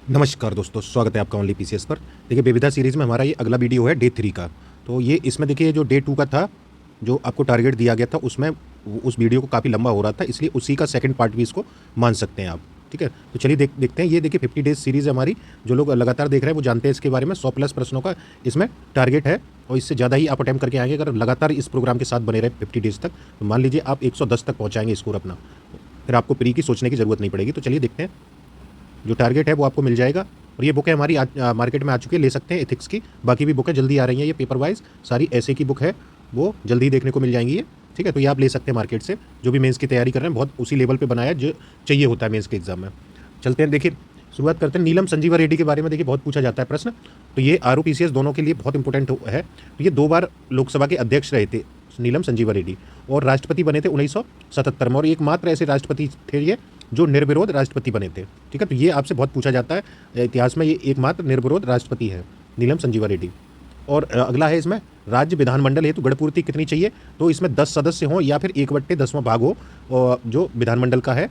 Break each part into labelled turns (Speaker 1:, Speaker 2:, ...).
Speaker 1: नमस्कार दोस्तों, स्वागत है आपका ओनली पीसीएस पर। देखिए, बेविधा सीरीज़ में हमारा ये अगला वीडियो है डे 3 का। तो ये इसमें देखिए जो डे 2 का था, जो आपको टारगेट दिया गया था उसमें उस वीडियो को काफ़ी लंबा हो रहा था, इसलिए उसी का सेकंड पार्ट भी इसको मान सकते हैं आप। ठीक है? तो चलिए देखते हैं। ये देखिए 50 डेज़ सीरीज़ है हमारी। जो लोग लगातार देख रहे हैं वो जानते हैं इसके बारे में। 100 प्लस प्रश्नों का इसमें टारगेट है और इससे ज़्यादा ही आप अटेम्प्ट करके आएँगे अगर लगातार इस प्रोग्राम के साथ बने रहे 50 डेज़ तक। तो मान लीजिए आप 110 तक पहुँचाएँगे स्कोर अपना। फिर आपको प्री की सोचने की ज़रूरत नहीं पड़ेगी। तो चलिए देखते हैं। जो टारगेट है वो आपको मिल जाएगा। और ये बुक है हमारी मार्केट में आ चुकी है, ले सकते हैं एथिक्स की। बाकी भी बुक है जल्दी आ रही है, ये पेपर वाइज सारी ऐसे की बुक है, वो जल्दी ही देखने को मिल जाएंगी ये। ठीक है, तो ये आप ले सकते हैं मार्केट से। जो भी मेंस की तैयारी कर रहे हैं बहुत उसी लेवल पे बनाया जो चाहिए होता है मेंस के एग्जाम में। चलते हैं, देखिए शुरुआत करते हैं। नीलम संजीवा रेड्डी के बारे में देखिए बहुत पूछा जाता है प्रश्न। तो ये आर दोनों के लिए बहुत इंपॉर्टेंट है। तो ये 2 बार लोकसभा के अध्यक्ष रहे थे नीलम संजीवा रेड्डी, और राष्ट्रपति बने थे 1977 में, और एकमात्र ऐसे राष्ट्रपति थे ये जो निर्विरोध राष्ट्रपति बने थे। ठीक है, तो ये आपसे बहुत पूछा जाता है इतिहास में, ये एकमात्र निर्विरोध राष्ट्रपति है नीलम संजीवा रेड्डी। और अगला है इसमें राज्य विधानमंडल हेतु गणपूर्ति कितनी चाहिए। तो इसमें 10 सदस्य हों या फिर 1/10वां भाग हो जो विधानमंडल का है,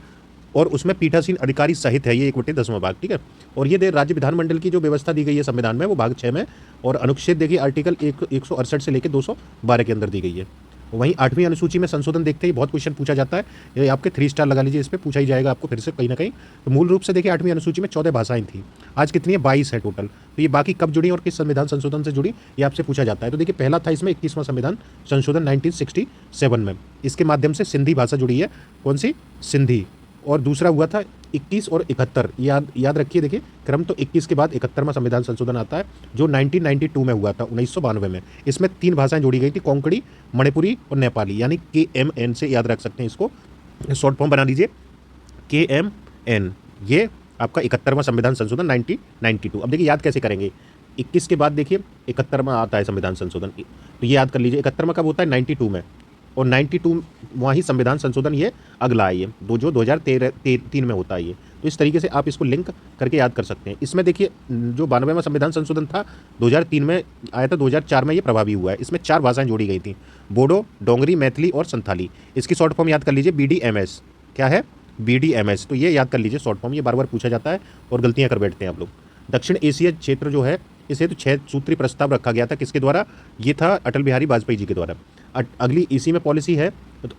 Speaker 1: और उसमें पीठासीन अधिकारी सहित है ये 1/10वां भाग। ठीक है, और ये राज्य विधानमंडल की जो व्यवस्था दी गई है संविधान में वो भाग 6 में, और अनुच्छेद देखिए आर्टिकल 168 से लेकर 212 के अंदर दी गई है। वहीं 8वीं अनुसूची में संशोधन देखते ही बहुत क्वेश्चन पूछा जाता है। ये आपके 3 स्टार लगा लीजिए, इस पर पूछा ही जाएगा आपको फिर से कहीं ना कहीं। तो मूल रूप से देखिए 8वीं अनुसूची में 14 भाषाएं थी, आज कितनी है 22 है टोटल। तो ये बाकी कब जुड़ी और किस संविधान संशोधन से जुड़ी ये आपसे पूछा जाता है। तो देखिए पहला था इसमें 21वां संविधान संशोधन 1967 में, इसके माध्यम से सिंधी भाषा जुड़ी है। कौन सी? सिंधी। और दूसरा हुआ था 21 और 71, याद रखिए। देखिए क्रम तो 21 के बाद 71वां संविधान संशोधन आता है जो 1992 में हुआ था, 1992 में। इसमें 3 भाषाएं जोड़ी गई थी, कोंकणी, मणिपुरी और नेपाली, यानी KMN से याद रख सकते हैं इसको, शॉर्ट फॉर्म बना लीजिए KMN। ये आपका 71वां संविधान संशोधन 1992। अब देखिए याद कैसे करेंगे, 21 के बाद देखिए 71वां आता है संविधान संशोधन। तो ये याद कर लीजिए 71वां कब होता है? 92 में, और 92वां ही संविधान संशोधन ये अगला है, ये जो 2013 में होता है ये। तो इस तरीके से आप इसको लिंक करके याद कर सकते हैं। इसमें देखिए जो 92वां संविधान संशोधन था 2003 में आया था, 2004 में ये प्रभावी हुआ है। इसमें 4 भाषाएं जोड़ी गई थी, बोडो, डोंगरी, मैथिली और संथाली। इसकी शॉर्ट फॉर्म याद कर लीजिए BDMS। क्या है? BDMS। तो ये याद कर लीजिए शॉर्ट फॉर्म, ये बार बार पूछा जाता है और गलतियां कर बैठते हैं आप लोग। दक्षिण एशिया क्षेत्र जो है इसे तो 6 सूत्री प्रस्ताव रखा गया था, किसके द्वारा? ये था अटल बिहारी वाजपेयी जी के द्वारा। अगली इसी में पॉलिसी है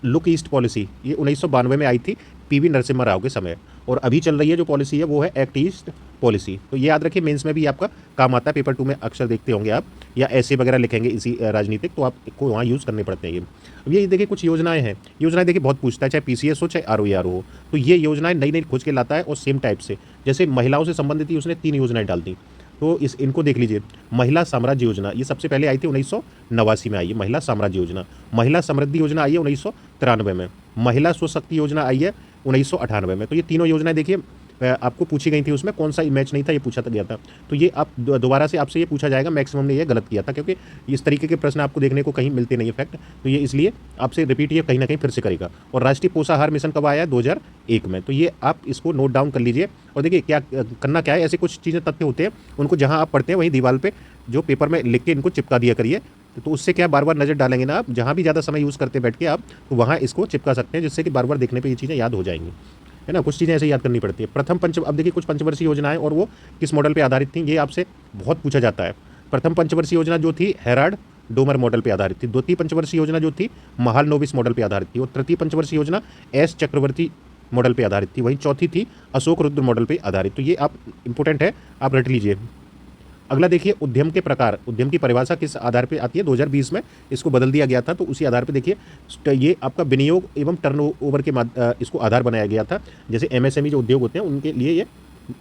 Speaker 1: लुक ईस्ट पॉलिसी, ये 1992 में आई थी PV नरसिम्हा राव के समय, और अभी चल रही है जो पॉलिसी है वो है एक्ट ईस्ट पॉलिसी। तो ये याद रखिए, मेंस में भी आपका काम आता है, पेपर 2 में अक्सर देखते होंगे आप, या ऐसे वगैरह लिखेंगे इसी राजनीतिक, तो आपको वहाँ यूज़ करने पड़ते हैं ये। अब ये देखिए कुछ योजनाएं हैं, योजनाएं देखिए बहुत पूछता है, चाहे PCS हो चाहे ROER हो। तो ये योजनाएं नई नई खोज के लाता है, और सेम टाइप से जैसे महिलाओं से संबंधित ही उसने 3 योजनाएं डाल दी। तो इनको देख लीजिए, महिला साम्राज्य योजना ये सबसे पहले आई थी 1989 में आई है महिला साम्राज्य योजना। महिला समृद्धि योजना आई है 1993 में। महिला स्वशक्ति योजना आई है 1998 में। तो ये तीनों योजनाएं देखिए आपको पूछी गई थी, उसमें कौन सा मैच नहीं था ये पूछा गया था। तो ये आप दोबारा से आपसे ये पूछा जाएगा, मैक्सिमम ने ये गलत किया था, क्योंकि इस तरीके के प्रश्न आपको देखने को कहीं मिलते नहीं है फैक्ट। तो ये इसलिए आपसे रिपीट ये कहीं ना कहीं फिर से करेगा। और राष्ट्रीय पोषाहार मिशन कब आया है? 2001 में। तो ये आप इसको नोट डाउन कर लीजिए। और देखिए क्या करना क्या है, ऐसे कुछ चीज़ें तथ्य होते हैं, उनको जहाँ आप पढ़ते हैं वहीं दीवार पर जो पेपर में लिख के इनको चिपका दिया करिए। तो उससे क्या बार बार नज़र डालेंगे ना आप, जहाँ भी ज़्यादा समय यूज़ करते बैठ के आप, तो वहाँ इसको चिपका सकते हैं, जिससे कि बार बार देखने पे ये चीज़ें याद हो जाएंगी, है ना। कुछ चीज़ें ऐसे याद करनी पड़ती है। अब देखिए कुछ पंचवर्षीय योजनाएं और वो किस मॉडल पे आधारित थी, ये आपसे बहुत पूछा जाता है। प्रथम पंचवर्षीय योजना जो थी हेराल्ड डोमर मॉडल पे आधारित थी। द्वितीय पंचवर्षीय योजना जो थी महालनोबिस मॉडल पे आधारित थी, और तृतीय पंचवर्षीय योजना S चक्रवर्ती मॉडल पे आधारित थी। वहीं चौथी थी अशोक रुद्र मॉडल पे आधारित। तो ये आप इंपॉर्टेंट है, आप रट लीजिए। अगला देखिए उद्यम के प्रकार, उद्यम की परिभाषा किस आधार पे आती है? 2020 में इसको बदल दिया गया था, तो उसी आधार पे देखिए ये आपका विनियोग एवं टर्नओवर के इसको आधार बनाया गया था। जैसे MSME जो उद्योग होते हैं उनके लिए ये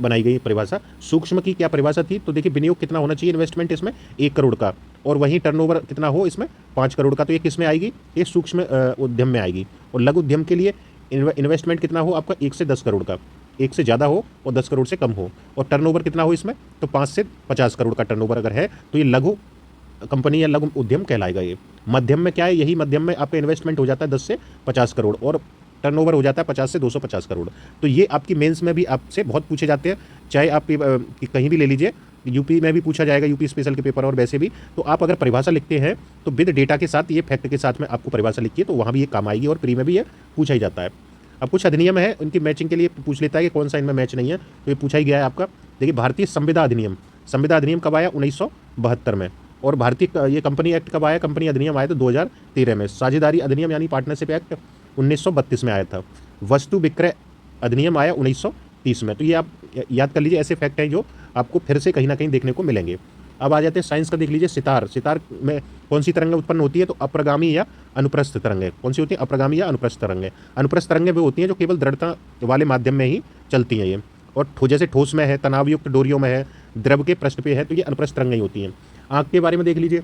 Speaker 1: बनाई गई परिभाषा। सूक्ष्म की क्या परिभाषा थी? तो देखिए विनियोग कितना होना चाहिए इन्वेस्टमेंट इसमें? 1 करोड़ का, और वहीं टर्नओवर कितना हो इसमें? 5 करोड़ का। तो ये किस में आएगी? ये सूक्ष्म उद्यम में आएगी। और लघु उद्यम के लिए इन्वेस्टमेंट कितना हो आपका? 1 से 10 करोड़ का, 1 से ज़्यादा हो और 10 करोड़ से कम हो। और टर्नओवर कितना हो इसमें? तो 5 से 50 करोड़ का टर्नओवर अगर है तो ये लघु कंपनी या लघु उद्यम कहलाएगा। ये मध्यम में क्या है? यही मध्यम में आपका इन्वेस्टमेंट हो जाता है 10 से 50 करोड़, और टर्नओवर हो जाता है 50 से 250 करोड़। तो ये आपकी मेंस में भी आपसे बहुत पूछे जाते हैं, चाहे आप कहीं भी ले लीजिए, यूपी में भी पूछा जाएगा, यूपी स्पेशल के पेपर, और वैसे भी। तो आप अगर परिभाषा लिखते हैं तो विद डेटा के साथ, ये फैक्ट के साथ में आपको परिभाषा लिखिए, तो वहाँ भी ये काम आएगी, और प्री में भी ये पूछा ही जाता है। अब कुछ अधिनियम है उनकी मैचिंग के लिए पूछ लेता है कि कौन सा इनमें मैच नहीं है, तो ये पूछा ही गया है आपका। देखिए भारतीय संविदा अधिनियम कब आया? 1972 में। और भारतीय ये कंपनी एक्ट कब आया? कंपनी अधिनियम आया था 2013 में। साझेदारी अधिनियम यानी पार्टनरशिप एक्ट 1932 में आया था। वस्तु विक्रय अधिनियम आया 1930 में। तो ये आप याद कर लीजिए, ऐसे फैक्ट हैं जो आपको फिर से कहीं ना कहीं देखने को मिलेंगे। अब आ जाते हैं साइंस का, देख लीजिए सितार में कौन सी तरंगें उत्पन्न होती है? तो अप्रगामी या अनुप्रस्थ तरंगें। कौन सी होती है? अप्रगामी या अनुप्रस्थ तरंगें। अनुप्रस्थ तरंगें वो होती हैं जो केवल दृढ़ता वाले माध्यम में ही चलती हैं ये, और जैसे ठोस में है, तनावयुक्त डोरियों में है, द्रव के पृष्ठ पे है, तो ये अनुप्रस्थ तरंगें ही होती हैं। आँख के बारे में देख लीजिए,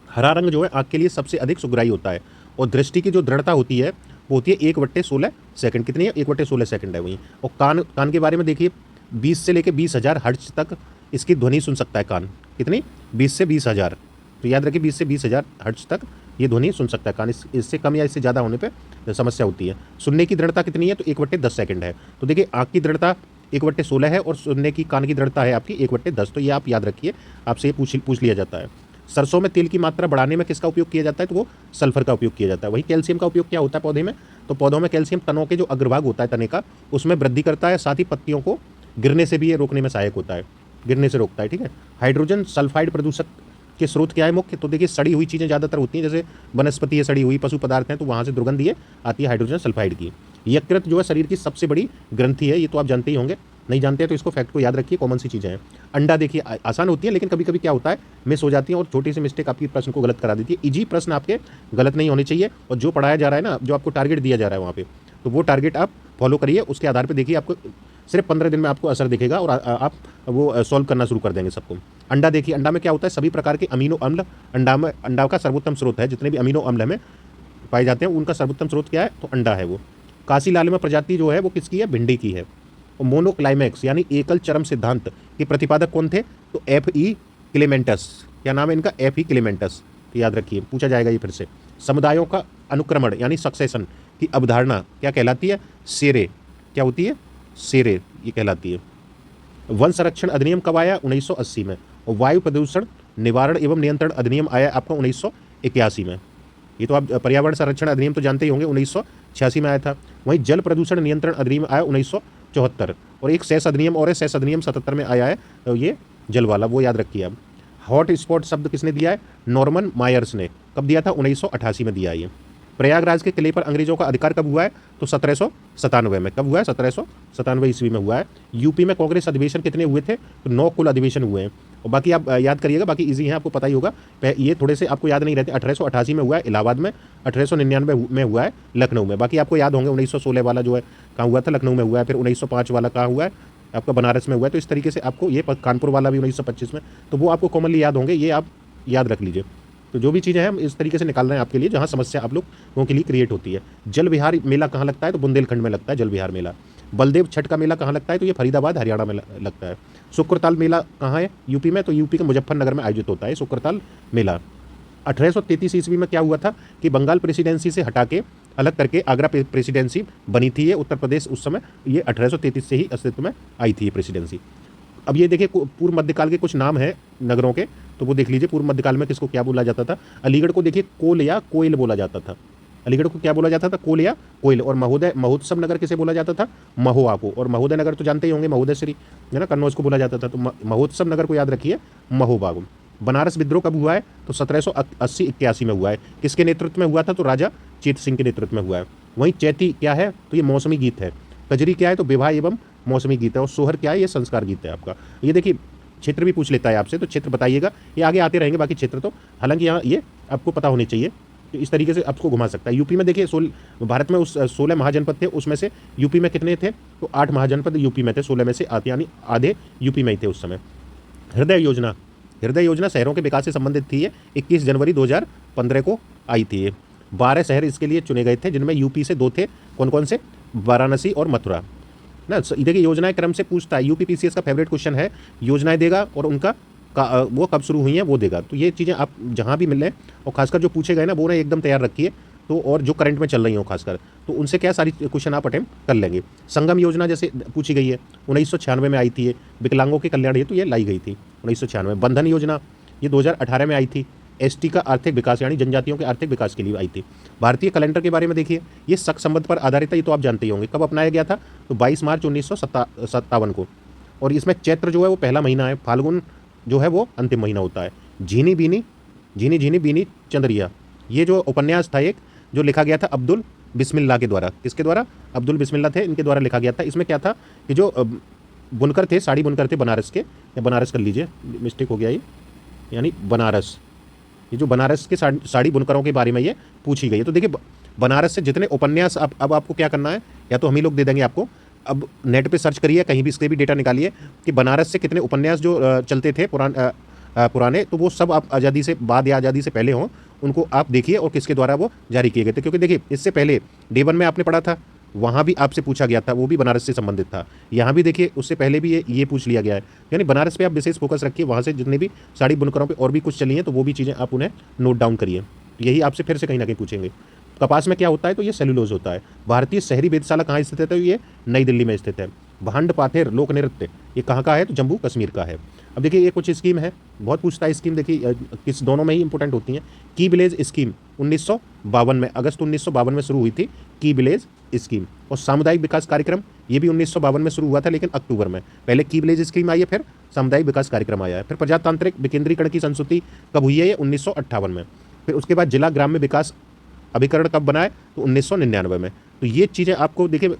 Speaker 1: हरा रंग जो है आँख के लिए सबसे अधिक सुग्राही होता है, और दृष्टि की जो दृढ़ता होती है वो होती है 1/16 सेकंड। कितनी है? 1/16 सेकंड है वही। और कान के बारे में देखिए, 20 से लेकर 20,000 हर्ट्ज तक इसकी ध्वनि सुन सकता है कान। कितनी? 20 से 20,000। तो याद रखिए 20 से 20,000 हर्ट्ज तक ये ध्वनि सुन सकता है कान। इससे कम या इससे ज़्यादा होने पे समस्या होती है। सुनने की दृढ़ता कितनी है? तो 1/10 सेकंड है। तो देखिए आँख की दृढ़ता 1/16 है और सुनने की कान की दृढ़ता है आपकी 1/10। तो ये आप याद रखिए, आपसे ये पूछ लिया जाता है। सरसों में तेल की मात्रा बढ़ाने में किसका उपयोग किया जाता है? तो वो सल्फर का उपयोग किया जाता है। वही कैल्शियम का उपयोग क्या होता है पौधे में? तो पौधों में कैल्शियम तनों के जो अग्रभाग होता है तने का, उसमें वृद्धि करता है, साथ ही पत्तियों को गिरने से भी ये रोकने में सहायक होता है, गिरने से रोकता है। ठीक है। हाइड्रोजन सल्फाइड प्रदूषक के स्रोत क्या है मुख्य? तो देखिए सड़ी हुई चीज़ें ज़्यादातर होती हैं, जैसे वनस्पति है, सड़ी हुई पशु पदार्थ हैं, तो वहाँ से दुर्गंध ये आती है हाइड्रोजन सल्फाइड की। यकृत जो है शरीर की सबसे बड़ी ग्रंथि है, ये तो आप जानते ही होंगे। नहीं जानते हैं तो इसको फैक्ट को याद रखिए, कॉमन सी चीज़ें हैं। अंडा देखिए आसान होती है, लेकिन कभी कभी क्या होता है मिस हो जाती है, और छोटी सी मिस्टेक आपकी प्रश्न को गलत करा देती है। इजी प्रश्न आपके गलत नहीं होने चाहिए, और जो पढ़ाया जा रहा है ना, जो आपको टारगेट दिया जा रहा है वहाँ पे, तो वो टारगेट आप फॉलो करिए। उसके आधार पर देखिए आपको सिर्फ 15 दिन में आपको असर दिखेगा, और आप वो सॉल्व करना शुरू कर देंगे सबको। अंडा देखिए, अंडा में क्या होता है? सभी प्रकार के अमीनो अम्ल अंडा का सर्वोत्तम स्रोत है। जितने भी अमीनो अम्ल हमें पाए जाते हैं उनका सर्वोत्तम स्रोत क्या है? तो अंडा है वो। काशी लालिमा प्रजाति जो है वो किसकी है? भिंडी की है। और मोनोक्लाइमैक्स यानी एकल चरम सिद्धांत के प्रतिपादक कौन थे? तो F.E. क्लेमेंटस। क्या नाम है इनका? F.E. क्लेमेंटस। तो याद रखिए, पूछा जाएगा ये फिर से। समुदायों का अनुक्रमण यानी सक्सेशन की अवधारणा क्या कहलाती है? सेरे। क्या होती है? सेरे ये कहलाती है। वन संरक्षण अधिनियम कब आया? 1980 में। और वायु प्रदूषण निवारण एवं नियंत्रण अधिनियम आया आपका 1981 में। ये तो आप पर्यावरण संरक्षण अधिनियम तो जानते ही होंगे, 1986 में आया था। वहीं जल प्रदूषण नियंत्रण अधिनियम आया 1974। और एक सेस अधिनियम और है, सेस अधिनियम 77 में आया है, तो ये जल वाला, वो याद रखिए आप। हॉट स्पॉट शब्द किसने दिया है? नॉर्मन मायर्स ने। कब दिया था? 1988 में दिया है ये। प्रयागराज के किले पर अंग्रेजों का अधिकार कब हुआ है? तो 1797 में। कब हुआ है? 1797 ईस्वी में हुआ है। यूपी में कांग्रेस अधिवेशन कितने हुए थे? तो 9 कुल अधिवेशन हुए हैं। और बाकी आप याद करिएगा, बाकी इजी है, आपको पता ही होगा। ये थोड़े से आपको याद नहीं रहते। 1888 में हुआ है इलाहाबाद में, 1899 में हुआ है लखनऊ में। बाकी आपको याद होंगे 1916 वाला जो है कहाँ हुआ था? लखनऊ में हुआ है। फिर 1905 वाला कहाँ हुआ है? आपका बनारस में हुआ है। तो इस तरीके से आपको ये कानपुर वाला भी 1925 में, तो वो आपको कॉमनली याद होंगे, ये आप याद रख लीजिए। तो जो भी चीज़ें हैं हम इस तरीके से निकाल रहे हैं आपके लिए, जहाँ समस्या आप लोगों के लिए क्रिएट होती है। जल विहार मेला कहाँ लगता है? तो बुंदेलखंड में लगता है जल विहार मेला। बलदेव छठ का मेला कहाँ लगता है? तो ये फरीदाबाद हरियाणा में लगता है। शुक्रताल मेला कहाँ है? यूपी में। तो यूपी के मुजफ्फरनगर में आयोजित होता है शुक्रताल मेला। 1833 ईस्वी में क्या हुआ था कि बंगाल प्रेसिडेंसी से हटा के अलग करके आगरा प्रेसिडेंसी बनी थी। ये उत्तर प्रदेश उस समय, ये 1833 से ही अस्तित्व में आई थी ये प्रेसिडेंसी। अब ये देखिए पूर्व मध्यकाल के कुछ नाम हैं नगरों के, तो वो देख लीजिए। पूर्व मध्यकाल में किसको क्या बोला जाता था? अलीगढ़ को देखिए कोल या कोयल बोला जाता था। अलीगढ़ को क्या बोला जाता था? कोल या कोयल। और महोत्सव नगर किसे बोला जाता था? महोआ को। और महोदय नगर तो जानते ही होंगे, महोदय श्री है ना, कन्नौज को बोला जाता था। तो महोत्सव नगर को याद रखिए, महोबा को। बनारस विद्रोह कब हुआ है? तो 1780-81 में हुआ है। किसके नेतृत्व में हुआ था? तो राजा चेत सिंह के नेतृत्व में हुआ है। वहीं चैती क्या है? तो ये मौसमी गीत है। कजरी क्या है? तो विवाह एवं मौसमी गीत है। और सोहर क्या है? ये संस्कार गीत है आपका। ये देखिए क्षेत्र भी पूछ लेता है आपसे, तो क्षेत्र बताइएगा। ये आगे आते रहेंगे बाकी क्षेत्र, तो हालांकि यहाँ ये आपको पता होनी चाहिए। तो इस तरीके से आपको घुमा सकता है। यूपी में देखिए भारत में उस 16 महाजनपद थे, उसमें से यूपी में कितने थे? तो 8 महाजनपद यूपी में थे, 16 में से आते यानी आधे यूपी में ही थे उस समय। हृदय योजना शहरों के विकास से संबंधित थी। ये 21 जनवरी 2015 को आई थी। ये 12 शहर इसके लिए चुने गए थे, जिनमें यूपी से 2 थे। कौन कौन से? वाराणसी और मथुरा ना। देखिए योजनाएं क्रम से पूछता है। यूपी पीसीएस का फेवरेट क्वेश्चन है, योजनाएं देगा और उनका वो कब शुरू हुई हैं वो देगा। तो ये चीज़ें आप जहाँ भी मिले, और खासकर जो पूछे गए ना वो ना एकदम तैयार रखिए। तो और जो करंट में चल रही हो खासकर, तो उनसे क्या सारी क्वेश्चन आप अटेम्प्ट कर लेंगे। संगम योजना जैसे पूछी गई है, 1996 में आई थी। ये विकलांगों के कल्याण हेतु ये लाई गई थी 1996 में। बंधन योजना ये 2018 में आई थी। एसटी का आर्थिक विकास यानी जनजातियों के आर्थिक विकास के लिए आई थी। भारतीय कैलेंडर के बारे में देखिए, ये शक संबंध पर आधारित है, ये तो आप जानते ही होंगे। कब अपनाया गया था? तो 22 मार्च 1957 को। और इसमें चैत्र जो है वो पहला महीना है, फाल्गुन जो है वो अंतिम महीना होता है। झीनी झीनी बीनी चंद्रिया, ये जो उपन्यास था एक, जो लिखा गया था अब्दुल बिस्मिल्लाह के द्वारा। किसके द्वारा? अब्दुल बिस्मिल्लाह थे, इनके द्वारा लिखा गया था। इसमें क्या था कि जो बुनकर थे, साड़ी बुनकर थे बनारस के, या बनारस कर लीजिए, मिस्टेक हो गया ये, यानी बनारस, ये जो बनारस के साड़ी बुनकरों के बारे में ये पूछी गई है। तो देखिए, बनारस से जितने उपन्यास अब आपको क्या करना है, या तो हम ही लोग दे देंगे आपको, अब नेट पे सर्च करिए, कहीं भी इसके भी डेटा निकालिए कि बनारस से कितने उपन्यास जो चलते थे पुराने, तो वो सब आप आज़ादी से बाद या आज़ादी से पहले हों, उनको आप देखिए और किसके द्वारा वो जारी किए गए थे। क्योंकि देखिए, इससे पहले डे 1 में आपने पढ़ा था, वहाँ भी आपसे पूछा गया था, वो भी बनारस से संबंधित था। यहाँ भी देखिए, उससे पहले भी ये पूछ लिया गया है। यानी बनारस पे आप विशेष फोकस रखिए, वहाँ से जितने भी साड़ी बुनकरों पे और भी कुछ चली हैं, तो वो भी चीज़ें आप उन्हें नोट डाउन करिए। यही आपसे फिर से कहीं ना कहीं पूछेंगे। कपास में क्या होता है? तो ये सेलुलोज होता है। भारतीय शहरी वेधशाला कहाँ स्थित है? तो ये नई दिल्ली में स्थित है। भांड पाथेर लोक नृत्य, ये कहाँ का है? तो जम्मू कश्मीर का है। अब देखिए, ये कुछ स्कीम है, बहुत पूछता है स्कीम, देखिए किस दोनों में ही इंपॉर्टेंट होती हैं। की विलेज स्कीम 1952 में, अगस्त 1952 में शुरू हुई थी की विलेज स्कीम। और सामुदायिक विकास कार्यक्रम, ये भी 1952 में शुरू हुआ था, लेकिन अक्टूबर में। पहले की विलेज स्कीम आई है, फिर सामुदायिक विकास कार्यक्रम आया है। फिर प्रजातांत्रिक विकेंद्रीकरण की संस्कृति कब हुई है? ये 1958 में। फिर उसके बाद जिला ग्राम्य विकास अभिकरण कब बनाए? तो 1999 में। तो ये चीज़ें आपको देखिए,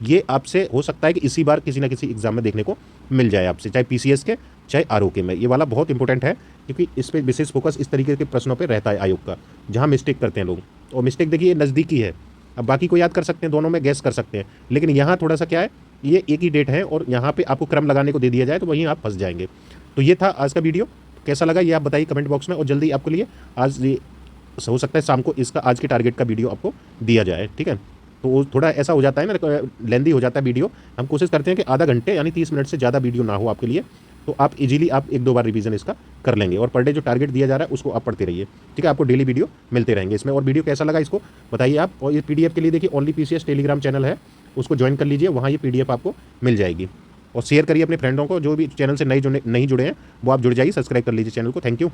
Speaker 1: ये आपसे हो सकता है कि इसी बार किसी ना किसी एग्जाम में देखने को मिल जाए आपसे, चाहे पीसीएस के चाहे आरओके में। ये वाला बहुत इंपॉर्टेंट है, क्योंकि इस पर विशेष फोकस इस तरीके के प्रश्नों पे रहता है आयोग का, जहाँ मिस्टेक करते हैं लोग। और मिस्टेक देखिए, ये नज़दीकी है, अब बाकी को याद कर सकते हैं, दोनों में गैस कर सकते हैं, लेकिन यहाँ थोड़ा सा क्या है, ये एक ही डेट है और यहाँ पे आपको क्रम लगाने को दे दिया जाए, तो वहीं आप फंस जाएंगे। तो ये था आज का वीडियो, कैसा लगा ये आप बताइए कमेंट बॉक्स में। और जल्दी आपके लिए आज ये हो सकता है शाम को इसका आज के टारगेट का वीडियो आपको दिया जाए, ठीक है। तो वो थोड़ा ऐसा हो जाता है ना, लेंदी हो जाता है वीडियो। हम कोशिश करते हैं कि आधा घंटे यानी 30 मिनट से ज़्यादा वीडियो ना हो आपके लिए, तो आप इजीली आप 1-2 बार रिवीजन इसका कर लेंगे। और पर डे जो टारगेट दिया जा रहा है उसको आप पढ़ते रहिए, ठीक है। आपको डेली वीडियो मिलते रहेंगे इसमें। और वीडियो कैसा लगा इसको बताइए आप। और ये पीडीएफ के लिए देखिए, ओनली पीसीएस टेलीग्राम चैनल है, उसको ज्वाइन कर लीजिए, वहाँ ये पीडीएफ आपको मिल जाएगी। और शेयर करिए अपने फ्रेंडों को, जो भी चैनल से नहीं जुड़े हैं वो आप जुड़ जाइए, सब्सक्राइब कर लीजिए चैनल को। Thank you.